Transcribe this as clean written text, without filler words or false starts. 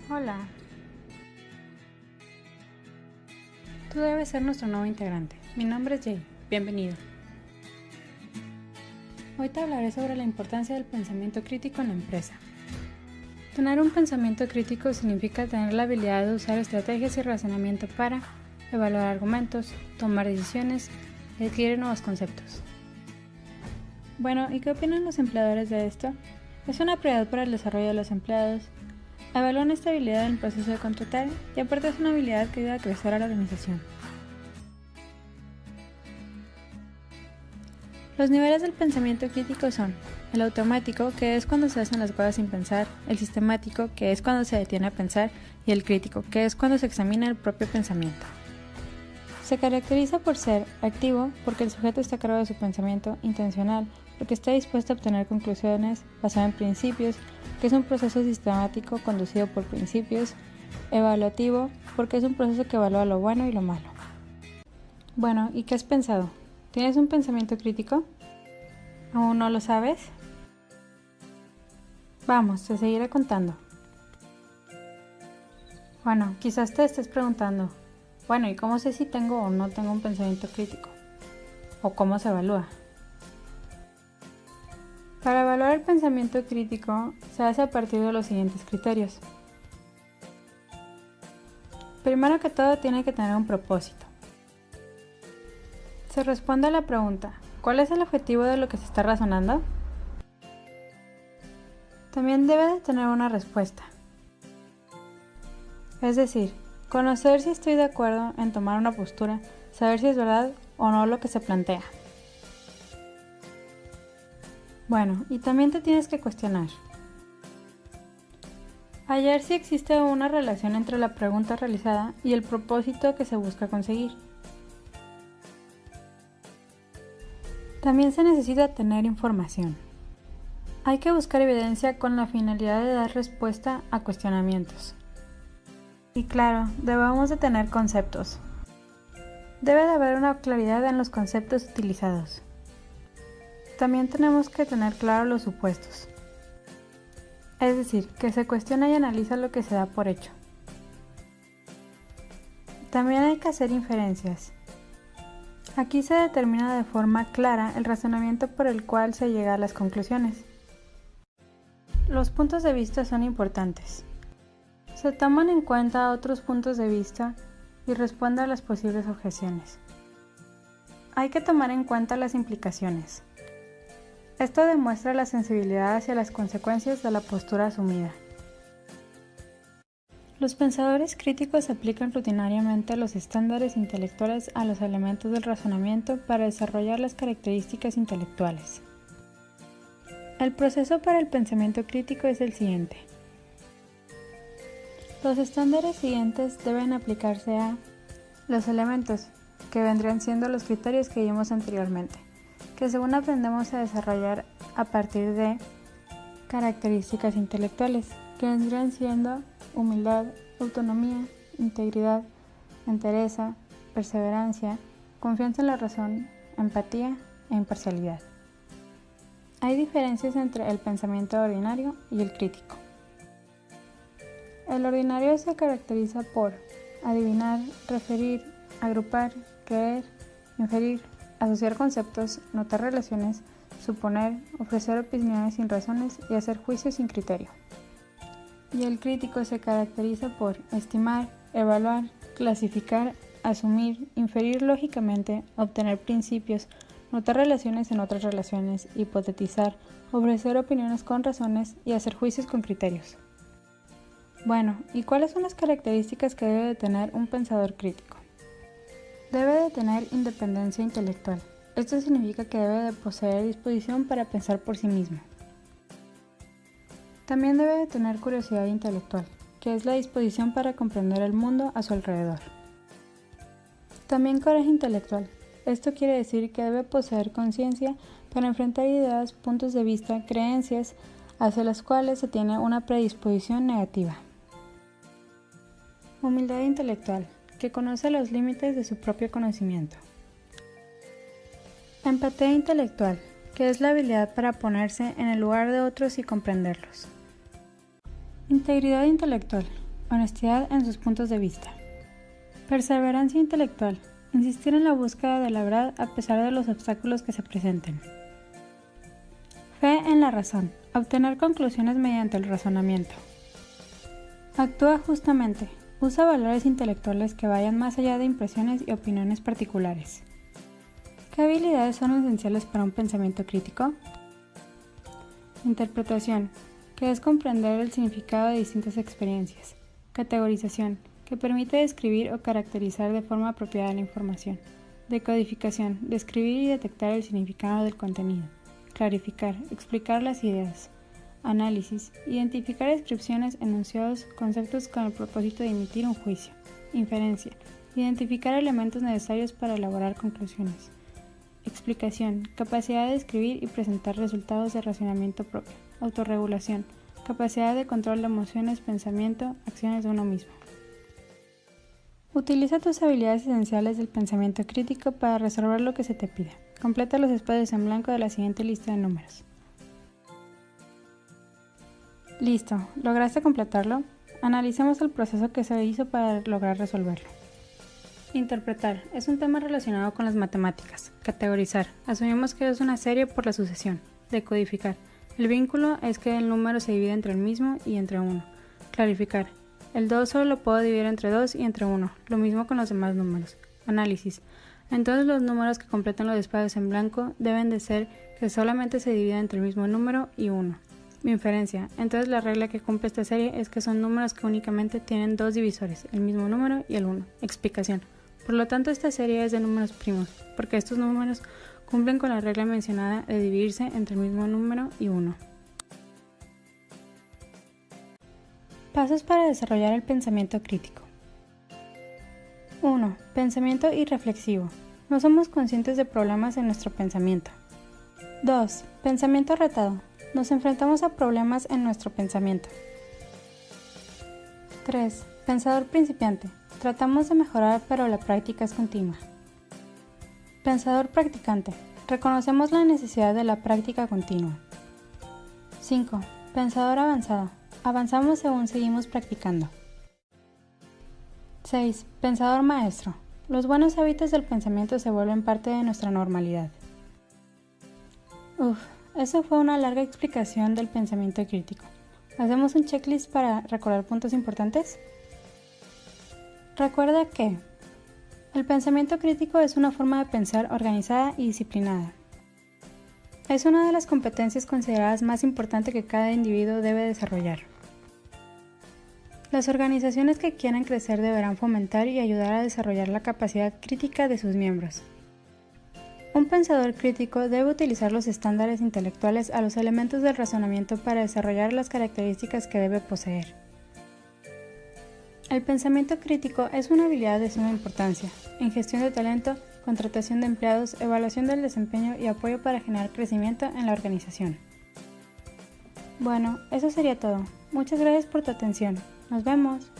Hola. Tú debes ser nuestro nuevo integrante. Mi nombre es Jay. Bienvenido. Hoy te hablaré sobre la importancia del pensamiento crítico en la empresa. Tener un pensamiento crítico significa tener la habilidad de usar estrategias y razonamiento para evaluar argumentos, tomar decisiones y adquirir nuevos conceptos. Bueno, ¿y qué opinan los empleadores de esto? Es una prioridad para el desarrollo de los empleados. Evalúan esta habilidad en el proceso de contratar y aparte es una habilidad que ayuda a crecer a la organización. Los niveles del pensamiento crítico son el automático, que es cuando se hacen las cosas sin pensar, el sistemático, que es cuando se detiene a pensar, y el crítico, que es cuando se examina el propio pensamiento. Se caracteriza por ser activo, porque el sujeto está a cargo de su pensamiento, intencional, porque está dispuesto a obtener conclusiones basadas en principios, que es un proceso sistemático conducido por principios, evaluativo, porque es un proceso que evalúa lo bueno y lo malo. Bueno, ¿y qué has pensado? ¿Tienes un pensamiento crítico? ¿Aún no lo sabes? Vamos, te seguiré contando. Bueno, quizás te estés preguntando, bueno, ¿y cómo sé si tengo o no tengo un pensamiento crítico? ¿O cómo se evalúa? Para evaluar el pensamiento crítico se hace a partir de los siguientes criterios. Primero que todo, tiene que tener un propósito. Se responde a la pregunta, ¿cuál es el objetivo de lo que se está razonando? También debe de tener una respuesta. Es decir, conocer si estoy de acuerdo en tomar una postura, saber si es verdad o no lo que se plantea. Bueno, y también te tienes que cuestionar. Hallar si existe una relación entre la pregunta realizada y el propósito que se busca conseguir. También se necesita tener información. Hay que buscar evidencia con la finalidad de dar respuesta a cuestionamientos. Y claro, debemos de tener conceptos. Debe de haber una claridad en los conceptos utilizados. También tenemos que tener claro los supuestos. Es decir, que se cuestiona y analiza lo que se da por hecho. También hay que hacer inferencias. Aquí se determina de forma clara el razonamiento por el cual se llega a las conclusiones. Los puntos de vista son importantes. Se toman en cuenta otros puntos de vista y responde a las posibles objeciones. Hay que tomar en cuenta las implicaciones. Esto demuestra la sensibilidad hacia las consecuencias de la postura asumida. Los pensadores críticos aplican rutinariamente los estándares intelectuales a los elementos del razonamiento para desarrollar las características intelectuales. El proceso para el pensamiento crítico es el siguiente. Los estándares siguientes deben aplicarse a los elementos, que vendrían siendo los criterios que vimos anteriormente, que según aprendemos a desarrollar a partir de características intelectuales, que vendrían siendo humildad, autonomía, integridad, entereza, perseverancia, confianza en la razón, empatía e imparcialidad. Hay diferencias entre el pensamiento ordinario y el crítico. El ordinario se caracteriza por adivinar, referir, agrupar, creer, inferir, asociar conceptos, notar relaciones, suponer, ofrecer opiniones sin razones y hacer juicios sin criterio. Y el crítico se caracteriza por estimar, evaluar, clasificar, asumir, inferir lógicamente, obtener principios, notar relaciones en otras relaciones, hipotetizar, ofrecer opiniones con razones y hacer juicios con criterios. Bueno, ¿y cuáles son las características que debe de tener un pensador crítico? Debe de tener independencia intelectual. Esto significa que debe de poseer disposición para pensar por sí mismo. También debe de tener curiosidad intelectual, que es la disposición para comprender el mundo a su alrededor. También coraje intelectual. Esto quiere decir que debe poseer conciencia para enfrentar ideas, puntos de vista, creencias hacia las cuales se tiene una predisposición negativa. Humildad intelectual, que conoce los límites de su propio conocimiento. Empatía intelectual, que es la habilidad para ponerse en el lugar de otros y comprenderlos. Integridad intelectual, honestidad en sus puntos de vista. Perseverancia intelectual, insistir en la búsqueda de la verdad a pesar de los obstáculos que se presenten. Fe en la razón, obtener conclusiones mediante el razonamiento. Actúa justamente, usa valores intelectuales que vayan más allá de impresiones y opiniones particulares. ¿Qué habilidades son esenciales para un pensamiento crítico? Interpretación, que es comprender el significado de distintas experiencias. Categorización, que permite describir o caracterizar de forma apropiada la información. Decodificación, describir y detectar el significado del contenido. Clarificar, explicar las ideas. Análisis, identificar descripciones, enunciados, conceptos con el propósito de emitir un juicio. Inferencia, identificar elementos necesarios para elaborar conclusiones. Explicación, capacidad de describir y presentar resultados de razonamiento propio. Autorregulación, capacidad de control de emociones, pensamiento, acciones de uno mismo. Utiliza tus habilidades esenciales del pensamiento crítico para resolver lo que se te pide. Completa los espacios en blanco de la siguiente lista de números. Listo, ¿lograste completarlo? Analicemos el proceso que se hizo para lograr resolverlo. Interpretar es un tema relacionado con las matemáticas. Categorizar, asumimos que es una serie por la sucesión. Decodificar, el vínculo es que el número se divide entre el mismo y entre 1. Clarificar, el 2 solo lo puedo dividir entre 2 y entre 1, lo mismo con los demás números. Análisis, entonces los números que completan los espacios en blanco deben de ser que solamente se divida entre el mismo número y 1. Inferencia, entonces la regla que cumple esta serie es que son números que únicamente tienen dos divisores, el mismo número y el 1. Explicación, por lo tanto esta serie es de números primos, porque estos números cumplen con la regla mencionada de dividirse entre el mismo número y 1. Pasos para desarrollar el pensamiento crítico. 1. Pensamiento irreflexivo. No somos conscientes de problemas en nuestro pensamiento. 2. Pensamiento retado. Nos enfrentamos a problemas en nuestro pensamiento. 3. Pensador principiante. Tratamos de mejorar, pero la práctica es continua. Pensador practicante. Reconocemos la necesidad de la práctica continua. 5. Pensador avanzado. Avanzamos según seguimos practicando. 6. Pensador maestro. Los buenos hábitos del pensamiento se vuelven parte de nuestra normalidad. Eso fue una larga explicación del pensamiento crítico. ¿Hacemos un checklist para recordar puntos importantes? Recuerda que el pensamiento crítico es una forma de pensar organizada y disciplinada. Es una de las competencias consideradas más importantes que cada individuo debe desarrollar. Las organizaciones que quieran crecer deberán fomentar y ayudar a desarrollar la capacidad crítica de sus miembros. Un pensador crítico debe utilizar los estándares intelectuales a los elementos del razonamiento para desarrollar las características que debe poseer. El pensamiento crítico es una habilidad de suma importancia en gestión de talento, contratación de empleados, evaluación del desempeño y apoyo para generar crecimiento en la organización. Bueno, eso sería todo. Muchas gracias por tu atención. Nos vemos.